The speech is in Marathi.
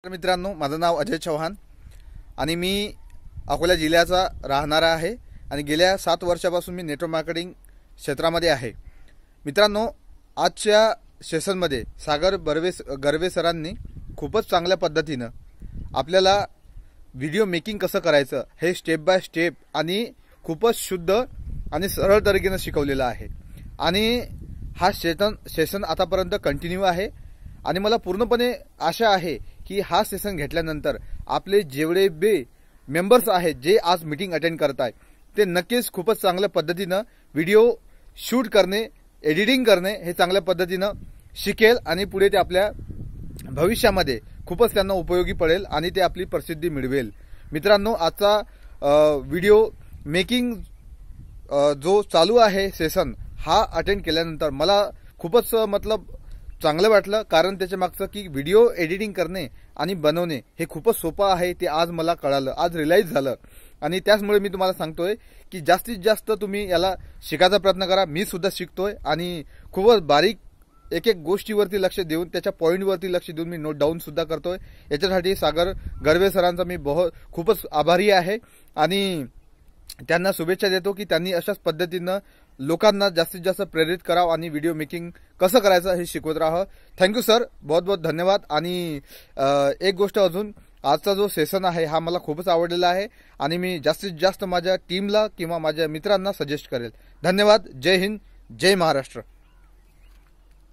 मित्रांनो, माझं नाव अजय चव्हाण आणि मी अकोला जिल्ह्याचा राहणारा आहे आणि गेल्या 7 वर्षापासून मी नेटवर्क मार्केटिंग क्षेत्रामध्ये आहे। मित्रांनो, आजच्या सेशनमध्ये सागर गरवे सरांनी खूपच चांगल्या पद्धतीने आपल्याला व्हिडिओ मेकिंग कसं करायचं हे स्टेप बाय स्टेप आणि खूपच शुद्ध आणि सरळ तरीकेने शिकवलेलं आहे आणि हा सेशन आतापर्यंत कंटिन्यू आहे आणि मला पूर्णपणे आशा आहे की हा सेशन घेतल्यानंतर आपले जेवढे बे मेंबर्स आहेत जे आज मीटिंग अटेंड करताय ते नक्कीच खूपच चांगल्या पद्धतीने व्हिडिओ शूट करणे, एडिटिंग करणे हे चांगल्या पद्धतीने शिकेल आणि पुढे ते आपल्या भविष्यामध्ये खूपच त्यांना उपयोगी पडेल आणि ते आपली प्रसिद्धी मिळवेल। मित्रांनो, आजचा व्हिडिओ मेकिंग जो चालू आहे सेशन हा अटेंड केल्यानंतर मला खूपच चांगलं वाटलं, कारण त्याच्या मागचं की व्हिडिओ एडिटिंग करणे आणि बनवणे हे खूपच सोपं आहे ते आज मला कळालं, आज रिअलाइज झालं आणि त्याचमुळे मी तुम्हाला सांगतोय की जास्तीत जास्त तुम्ही याला शिकायचा प्रयत्न करा। मी सुद्धा शिकतोय आणि खूपच बारीक एक गोष्टीवरती लक्ष देऊन त्याच्या पॉइंटवरती लक्ष देऊन मी नोट डाऊन सुद्धा करतोय। याच्यासाठी सागर गरवे सरांचा मी खूपच आभारी आहे आणि त्यांना शुभेच्छा देतो की त्यांनी अशाच पद्धतीने लोकांना जास्तीत जास्त प्रेरित करावं आणि व्हिडिओ मेकिंग कसं करायचं हे शिकवत राहा। थँक्यू सर, बहुत बहुत धन्यवाद। आणि एक गोष्ट अजून, आजचा जो सेशन आहे हा मला खूपच आवडलेला आहे आणि मी जास्तीत जास्त माझ्या टीमला किंवा माझ्या मित्रांना सजेस्ट करेल। धन्यवाद। जय हिंद, जय महाराष्ट्र।